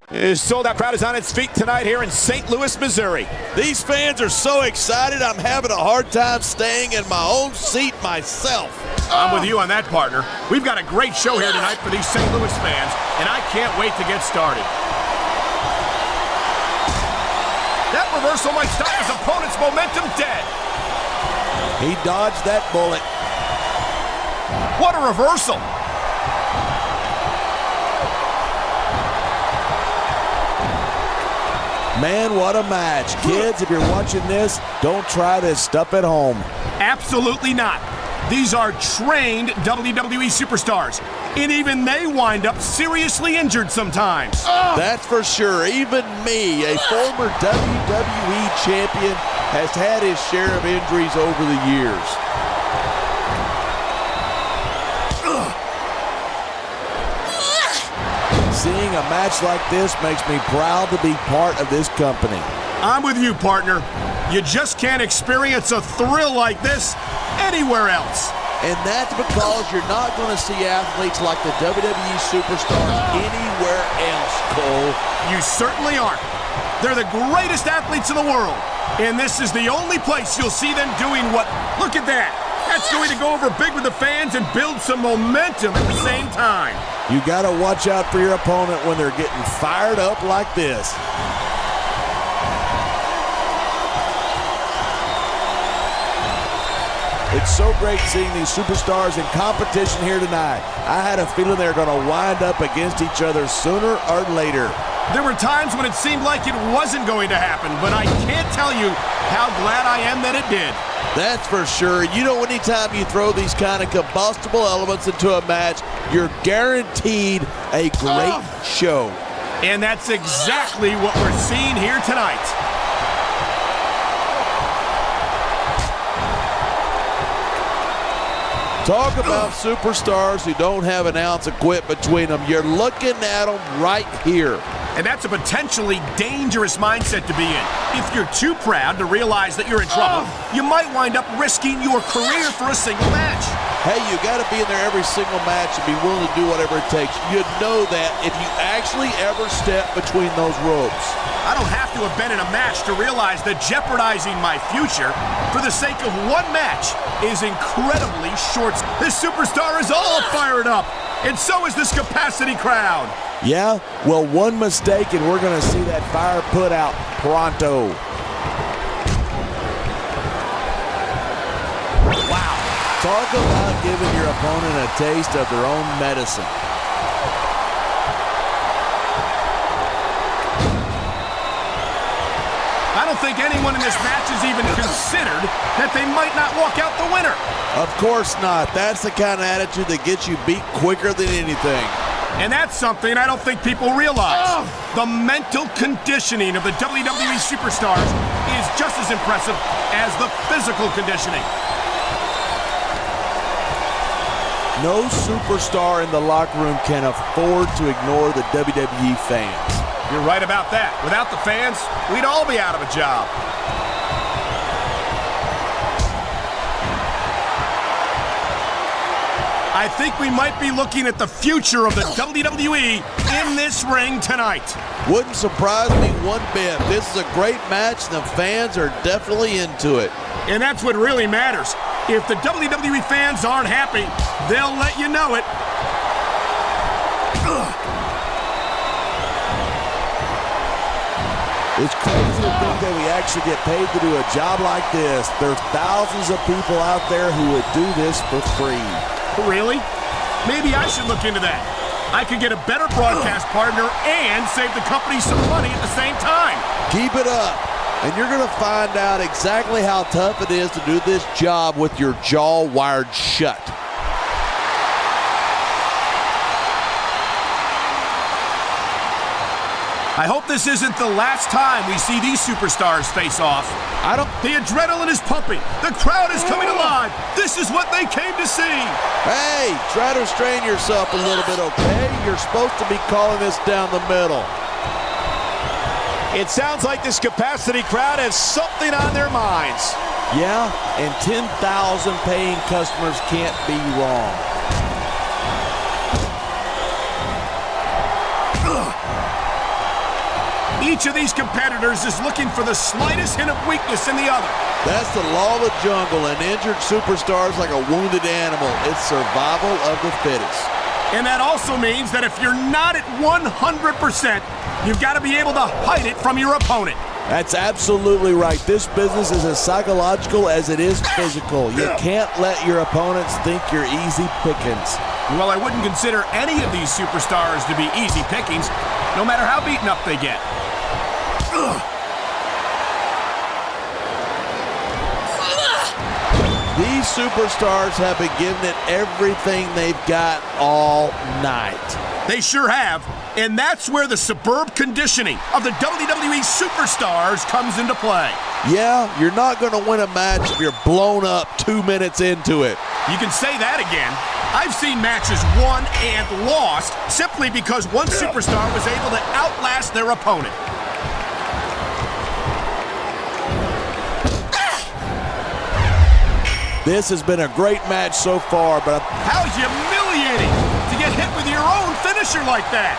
So that crowd is on its feet tonight here in St. Louis, Missouri. These fans are so excited, I'm having a hard time staying in my own seat myself. I'm with you on that, partner. We've got a great show here tonight for these St. Louis fans, and I can't wait to get started. That reversal might stop his opponent's momentum dead. He dodged that bullet. What a reversal. Man, what a match. Kids, if you're watching this, don't try this stuff at home. Absolutely not. These are trained WWE superstars, and even they wind up seriously injured sometimes. That's for sure. Even me, a former WWE champion, has had his share of injuries over the years. Seeing a match like this makes me proud to be part of this company. I'm with you, partner. You just can't experience a thrill like this anywhere else. And that's because you're not going to see athletes like the WWE superstars anywhere else, Cole. You certainly aren't. They're the greatest athletes in the world. And this is the only place you'll see them doing what? Look at that. That's going to go over big with the fans and build some momentum at the same time. You got to watch out for your opponent when they're getting fired up like this. It's so great seeing these superstars in competition here tonight. I had a feeling they were going to wind up against each other sooner or later. There were times when it seemed like it wasn't going to happen, but I can't tell you how glad I am that it did. That's for sure. You know, anytime you throw these kind of combustible elements into a match, you're guaranteed a great show. And that's exactly what we're seeing here tonight. Talk about superstars who don't have an ounce of quit between them. You're looking at them right here. And that's a potentially dangerous mindset to be in. If you're too proud to realize that you're in trouble, you might wind up risking your career for a single match. Hey, you got to be in there every single match and be willing to do whatever it takes. You know that if you actually ever step between those ropes. I don't have to have been in a match to realize that jeopardizing my future for the sake of one match is incredibly short. This superstar is all fired up, and so is this capacity crowd. Yeah? Well, one mistake and we're going to see that fire put out pronto. Wow. Talk about giving your opponent a taste of their own medicine. I don't think anyone in this match has even considered that they might not walk out the winner. Of course not. That's the kind of attitude that gets you beat quicker than anything. And that's something I don't think people realize. The mental conditioning of the WWE superstars is just as impressive as the physical conditioning. No superstar in the locker room can afford to ignore the WWE fans. You're right about that. Without the fans, we'd all be out of a job. I think we might be looking at the future of the WWE in this ring tonight. Wouldn't surprise me one bit. This is a great match, and the fans are definitely into it. And that's what really matters. If the WWE fans aren't happy, they'll let you know it. It's crazy to think that we actually get paid to do a job like this. There's thousands of people out there who would do this for free. Really? Maybe I should look into that. I could get a better broadcast partner and save the company some money at the same time. Keep it up, and you're going to find out exactly how tough it is to do this job with your jaw wired shut. I hope this isn't the last time we see these superstars face off. The adrenaline is pumping. The crowd is coming alive. This is what they came to see. Hey, try to restrain yourself a little bit, okay? You're supposed to be calling this down the middle. It sounds like this capacity crowd has something on their minds. Yeah, and 10,000 paying customers can't be wrong. Each of these competitors is looking for the slightest hint of weakness in the other. That's the law of the jungle. An injured superstar is like a wounded animal. It's survival of the fittest. And that also means that if you're not at 100%, you've got to be able to hide it from your opponent. That's absolutely right. This business is as psychological as it is physical. You can't let your opponents think you're easy pickings. Well, I wouldn't consider any of these superstars to be easy pickings, no matter how beaten up they get. These superstars have been giving it everything they've got all night. They sure have, and that's where the superb conditioning of the WWE superstars comes into play. Yeah, you're not going to win a match if you're blown up 2 minutes into it. You can say that again. I've seen matches won and lost simply because one superstar was able to outlast their opponent. This has been a great match so far, but how humiliating to get hit with your own finisher like that.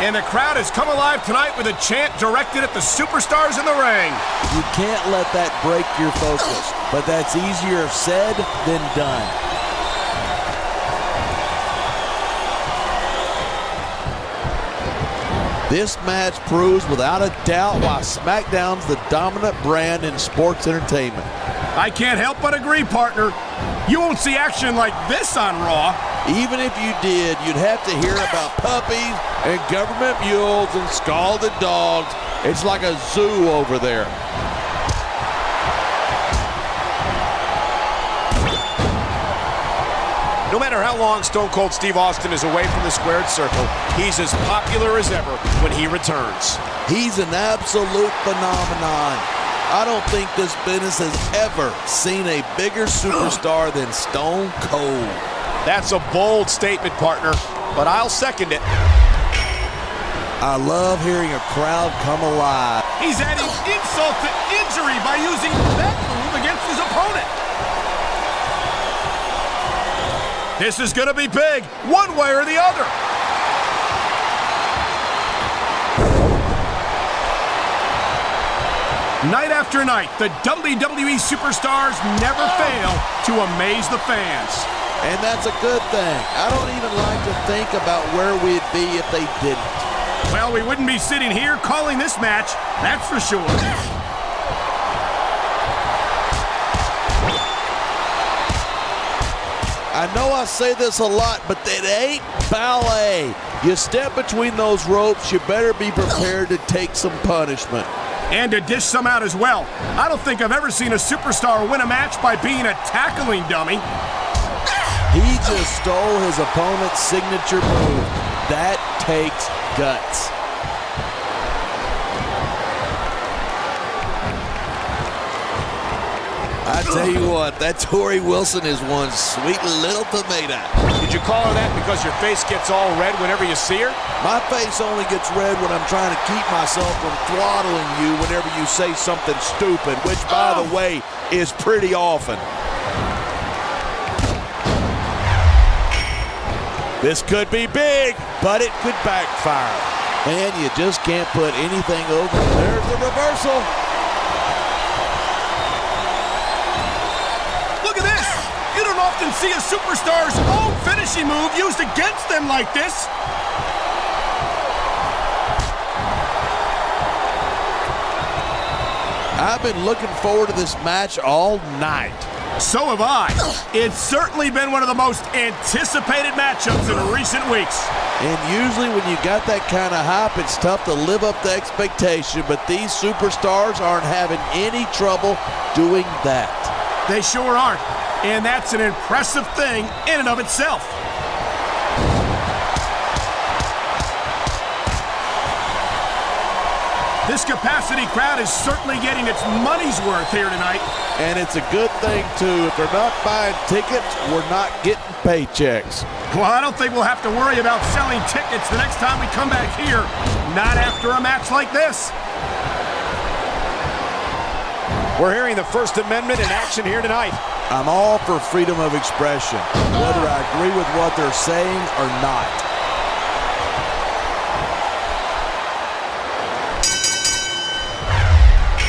And the crowd has come alive tonight with a chant directed at the superstars in the ring. You can't let that break your focus, but that's easier said than done. This match proves without a doubt why SmackDown's the dominant brand in sports entertainment. I can't help but agree, partner. You won't see action like this on Raw. Even if you did, you'd have to hear about puppies and government mules and scalded dogs. It's like a zoo over there. No matter how long Stone Cold Steve Austin is away from the squared circle, he's as popular as ever when he returns. He's an absolute phenomenon. I don't think this business has ever seen a bigger superstar than Stone Cold. That's a bold statement, partner, but I'll second it. I love hearing a crowd come alive. He's adding insult to injury by using that move against his opponent. This is going to be big, one way or the other. Night after night, the WWE superstars never fail to amaze the fans. And that's a good thing. I don't even like to think about where we'd be if they didn't. Well, we wouldn't be sitting here calling this match, that's for sure. I know I say this a lot, but it ain't ballet. You step between those ropes, you better be prepared to take some punishment. And to dish some out as well. I don't think I've ever seen a superstar win a match by being a tackling dummy. He just stole his opponent's signature move. That takes guts. I tell you what, that Torrie Wilson is one sweet little tomato. Did you call her that because your face gets all red whenever you see her? My face only gets red when I'm trying to keep myself from throttling you whenever you say something stupid, which, by the way, is pretty often. This could be big, but it could backfire. And you just can't put anything over. There's the reversal. Look at this. You don't often see a superstar's own finishing move used against them like this. I've been looking forward to this match all night. So have I. It's certainly been one of the most anticipated matchups in recent weeks. And usually when you got that kind of hype, it's tough to live up to expectation, but these superstars aren't having any trouble doing that. They sure aren't, and that's an impressive thing in and of itself. This capacity crowd is certainly getting its money's worth here tonight. And it's a good thing, too. If they're not buying tickets, we're not getting paychecks. Well, I don't think we'll have to worry about selling tickets the next time we come back here. Not after a match like this. We're hearing the First Amendment in action here tonight. I'm all for freedom of expression, whether I agree with what they're saying or not.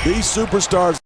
These superstars